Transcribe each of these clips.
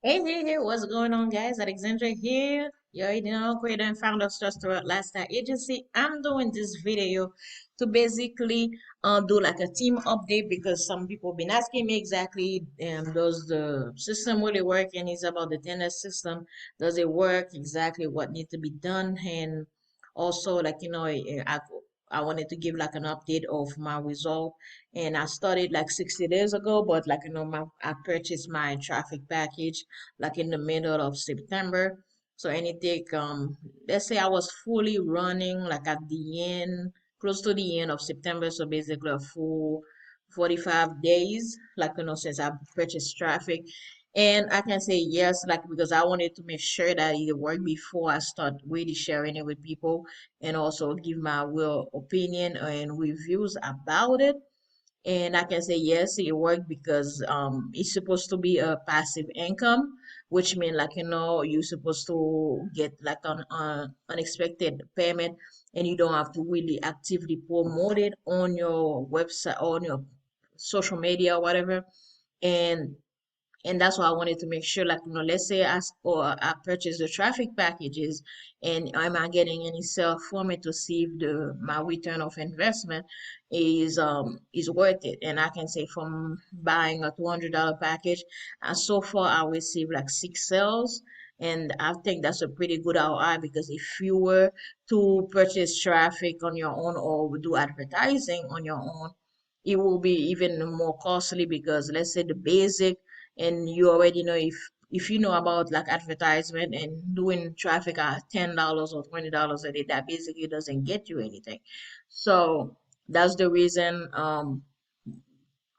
Hey, what's going on, guys? Alexandra here. You already know, creator and founder of Trust Throughout Lifestyle Agency. I'm doing this video to basically do like a team update because some people been asking me exactly does the system really work, and it's about the tennis system. Does it work exactly what needs to be done? And also, like, I wanted to give like an update of my result, and I started like 60 days ago, but like I purchased my traffic package like in the middle of September. So anything, let's say I was fully running like at the end, close to the end of September. So basically a full 45 days, like since I purchased traffic. And I can say yes, like because I wanted to make sure that it worked before I start really sharing it with people and also give my real opinion and reviews about it. And I can say yes, it worked because it's supposed to be a passive income, which means like you're supposed to get like an unexpected payment, and you don't have to really actively promote it on your website, on your social media or whatever. And that's why I wanted to make sure, like, let's say I purchase the traffic packages, and am I getting any sale from it to see if the my return of investment is worth it. And I can say from buying a $200 package, and so far I received like 6 sales. And I think that's a pretty good ROI because if you were to purchase traffic on your own or do advertising on your own, it will be even more costly because let's say the basic, and you already know if you know about like advertisement and doing traffic at $10 or $20 a day, that basically doesn't get you anything. So that's the reason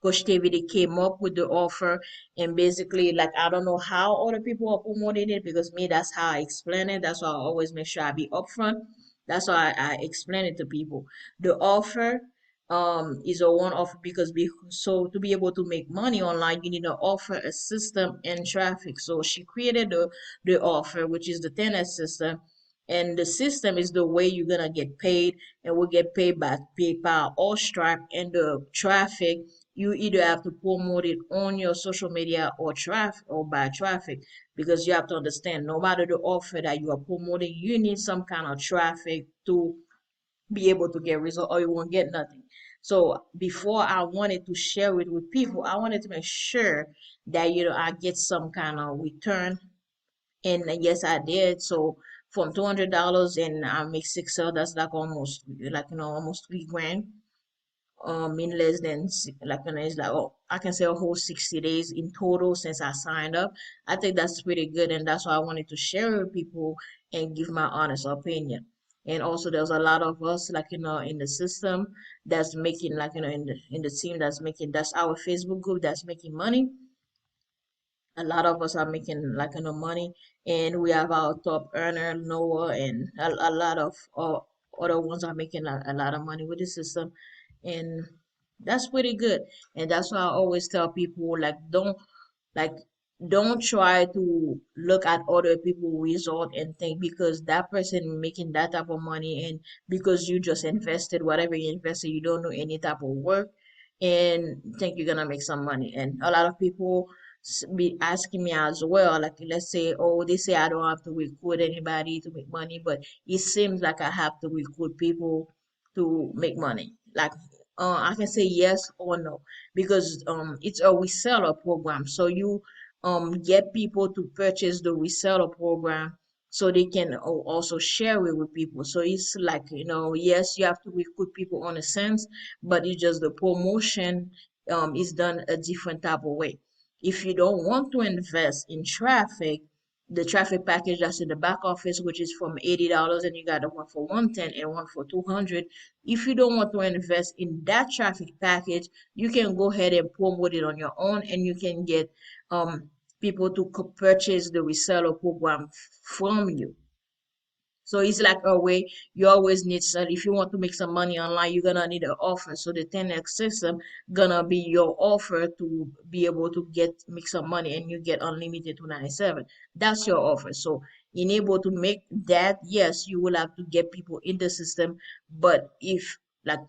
Coach TVD came up with the offer. And basically, like, I don't know how other people are promoting it because me, that's how I explain it. That's why I always make sure I be upfront. That's why I explain it to people. The offer is a one offer because so to be able to make money online, you need to offer a system and traffic. So she created the offer, which is the 10S system. And the system is the way you're gonna get paid, and we'll get paid by PayPal or Stripe. And the traffic, you either have to promote it on your social media or traffic or by traffic, because you have to understand no matter the offer that you are promoting, you need some kind of traffic to be able to get result, or you won't get nothing. So before I wanted to share it with people, I wanted to make sure that I get some kind of return. And yes, I did. So from $200, and I make 6 sales, that's like almost like almost 3 grand in less than it's like, oh, I can say a whole 60 days in total since I signed up. I think that's pretty good, and that's why I wanted to share with people and give my honest opinion. And also there's a lot of us like in the system that's making like in the team that's making, that's our Facebook group that's making money. A lot of us are making like money, and we have our top earner Noah, and a lot of other ones are making a lot of money with the system. And that's pretty good. And that's why I always tell people, like don't try to look at other people result and think because that person making that type of money, and because you just invested whatever you invested, you don't know any type of work, and think you're gonna make some money. And a lot of people be asking me as well, like, let's say, oh, they say I don't have to recruit anybody to make money, but it seems like I have to recruit people to make money. Like, I can say yes or no because it's a reseller program. So you get people to purchase the reseller program so they can also share it with people. So it's like, yes, you have to recruit people on a sense, but it's just the promotion is done a different type of way. If you don't want to invest in traffic, the traffic package that's in the back office, which is from $80, and you got the one for 110 and one for 200. If you don't want to invest in that traffic package, you can go ahead and promote it on your own, and you can get people to purchase the reseller program from you. So it's like a way you always need some. If you want to make some money online, you're gonna need an offer. So the 10x system gonna be your offer to be able to get make some money, and you get unlimited 297. That's your offer. So in able to make that, yes, you will have to get people in the system. But if like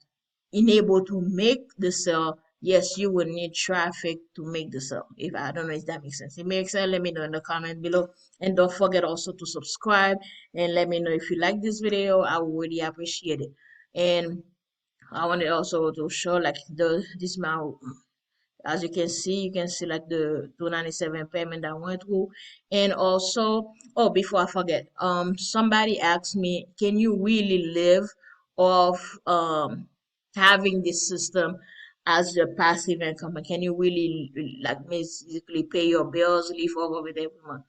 enable to make the sale, yes, you will need traffic to make the sale. If I don't know if that makes sense. It makes sense, let me know in the comment below. And don't forget also to subscribe and let me know if you like this video. I would really appreciate it. And I wanted also to show like this my, as you can see like the 297 payment that went through. And also, oh, before I forget, somebody asked me, can you really live off having this system as your passive income? Can you really like basically pay your bills, live off of it every month?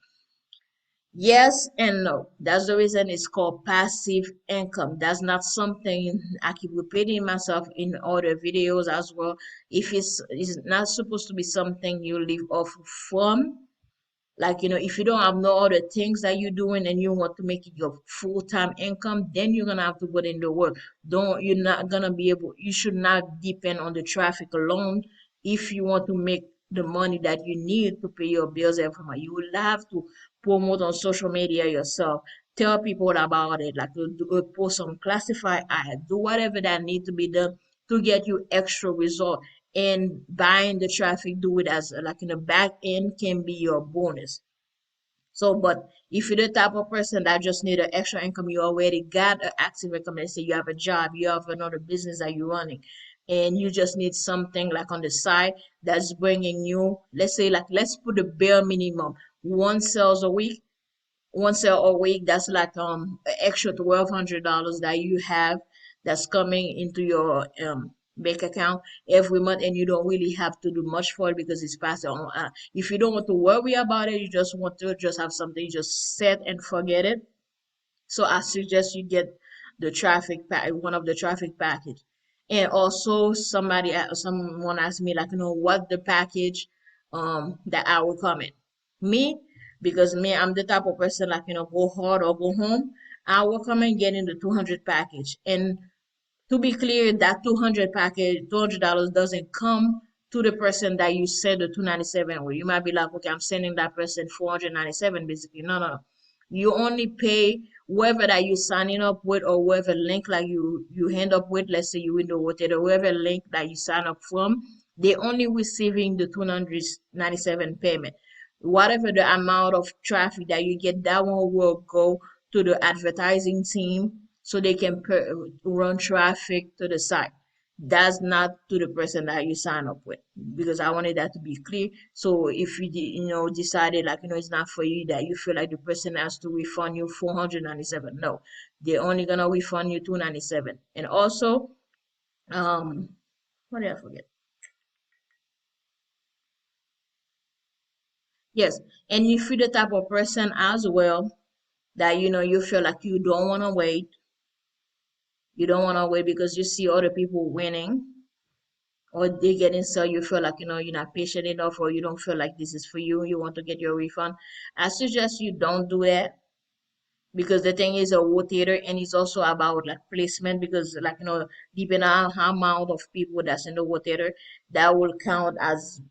Yes and no. That's the reason it's called passive income. That's not something I keep repeating myself in other videos as well. If it's not supposed to be something you live off from, like, if you don't have no other things that you're doing and you want to make it your full-time income, then you're gonna have to put in the work. You're not gonna be able, you should not depend on the traffic alone if you want to make the money that you need to pay your bills every month. You will have to promote on social media yourself, tell people about it, like post some classified ads, do whatever that need to be done to get you extra result. And buying the traffic, do it as like in the back end can be your bonus. So, but if you're the type of person that just need an extra income, you already got an active income. Let's say you have a job, you have another business that you're running, and you just need something like on the side that's bringing you, let's say, like, let's put the bare minimum, one sales a week, one sale a week. That's like an extra $1,200 that you have that's coming into your bank account every month, and you don't really have to do much for it because it's passed on. If you don't want to worry about it, you just want to just have something, just set and forget it. So I suggest you get the traffic pack, one of the traffic package. And also someone asked me like, what the package that I will comment. Me, because me, I'm the type of person like, go hard or go home. I will come and get in the 200 package. And to be clear, that 200 package, $200 doesn't come to the person that you send the 297 with. You might be like, okay, I'm sending that person 497 basically. No, no, no. You only pay whoever that you signing up with or whoever link like you end up with. Let's say you in the rotator, whoever link that you sign up from, they only receiving the 297 payment. Whatever the amount of traffic that you get, that one will go to the advertising team so they can run traffic to the site. That's not to the person that you sign up with, because I wanted that to be clear. So if you decided like it's not for you, that you feel like the person has to refund you 497, no, they're only gonna refund you 297. And also, um, what did I forget? Yes, and if you're the type of person as well that you feel like you don't want to wait because you see other people winning or they getting so you feel like you're not patient enough, or you don't feel like this is for you, you want to get your refund. I suggest you don't do that, because the thing is a rotator, and it's also about like placement, because like depending on how amount of people that's in the rotator, that will count as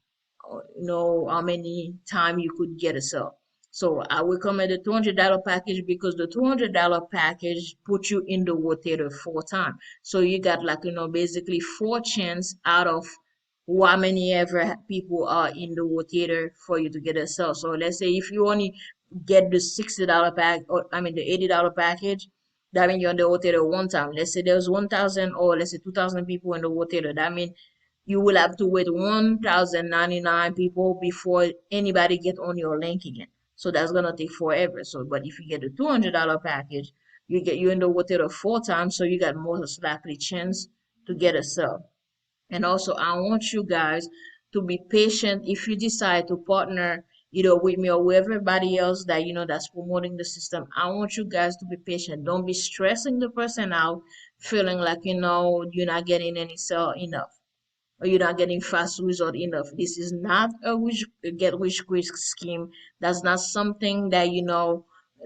how many time you could get a sale. So I recommend the $200 package, because the $200 package puts you in the rotator 4 times. So you got like basically 4 chance out of how many ever people are in the rotator for you to get a sale. So let's say if you only get the $60 pack, or I mean the $80 package, that means you're on the rotator 1 time. Let's say there's 1,000, or let's say 2,000 people in the rotator. That means you will have to wait 1,099 people before anybody get on your link again. So that's gonna take forever. So, but if you get a $200 package, you in the rotator 4 times, so you got most likely chance to get a sale. And also, I want you guys to be patient if you decide to partner either with me or with everybody else that that's promoting the system. I want you guys to be patient. Don't be stressing the person out, feeling like you're not getting any sale enough, or you're not getting fast result enough. This is not a get rich quick scheme. That's not something that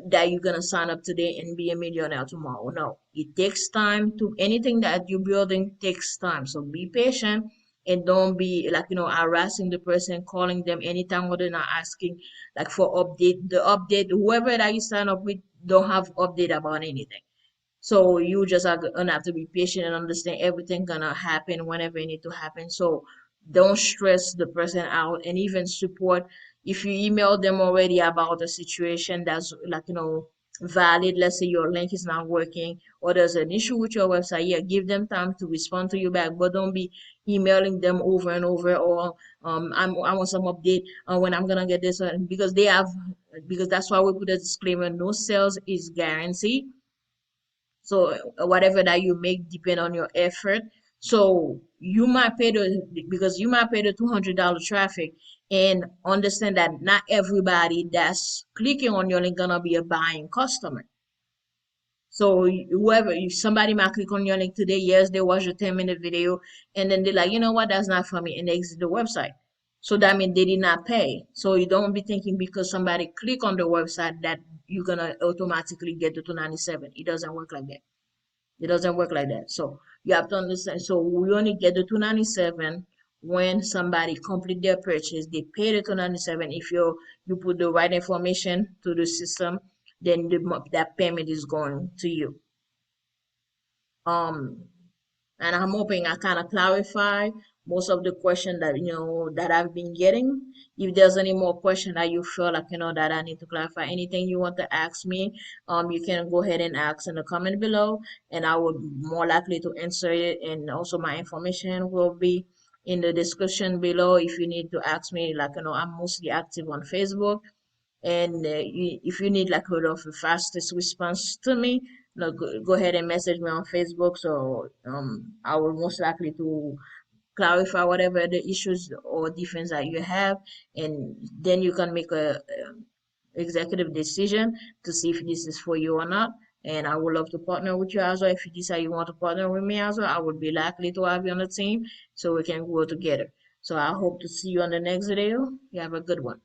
that you're gonna sign up today and be a millionaire tomorrow. No, it takes time. To anything that you're building takes time. So be patient, and don't be like harassing the person, calling them anytime when they're not asking like for update. The update, whoever that you sign up with, don't have update about anything. So you just are gonna have to be patient and understand everything gonna happen whenever it need to happen. So don't stress the person out, and even support. If you email them already about a situation that's like, valid, let's say your link is not working or there's an issue with your website, yeah, give them time to respond to you back, but don't be emailing them over and over, or I want some update when I'm gonna get this, because they have, because that's why we put a disclaimer: no sales is guaranteed. So whatever that you make depend on your effort. So you might pay the, because you might pay the $200 traffic, and understand that not everybody that's clicking on your link gonna be a buying customer. So whoever, if somebody might click on your link today, yes, they watch a 10-minute video, and then they're like, you know what, that's not for me, and they exit the website. So that means they did not pay. So you don't be thinking because somebody click on the website that you're gonna automatically get the 297. It doesn't work like that. It doesn't work like that. So you have to understand. So we only get the 297 when somebody complete their purchase. They pay the 297. If you put the right information to the system, then that payment is going to you. Um, and I'm hoping I kind of clarify most of the question that that I've been getting. If there's any more question that you feel like that I need to clarify, anything you want to ask me, you can go ahead and ask in the comment below, and I will be more likely to answer it. And also my information will be in the description below if you need to ask me. Like, I'm mostly active on Facebook, and if you need like a lot of the fastest response to me, go ahead and message me on Facebook. So I will most likely to clarify whatever the issues or defense that you have, and then you can make a executive decision to see if this is for you or not. And I would love to partner with you as well. If you decide you want to partner with me as well, I would be likely to have you on the team so we can grow together. So I hope to see you on the next video. You have a good one.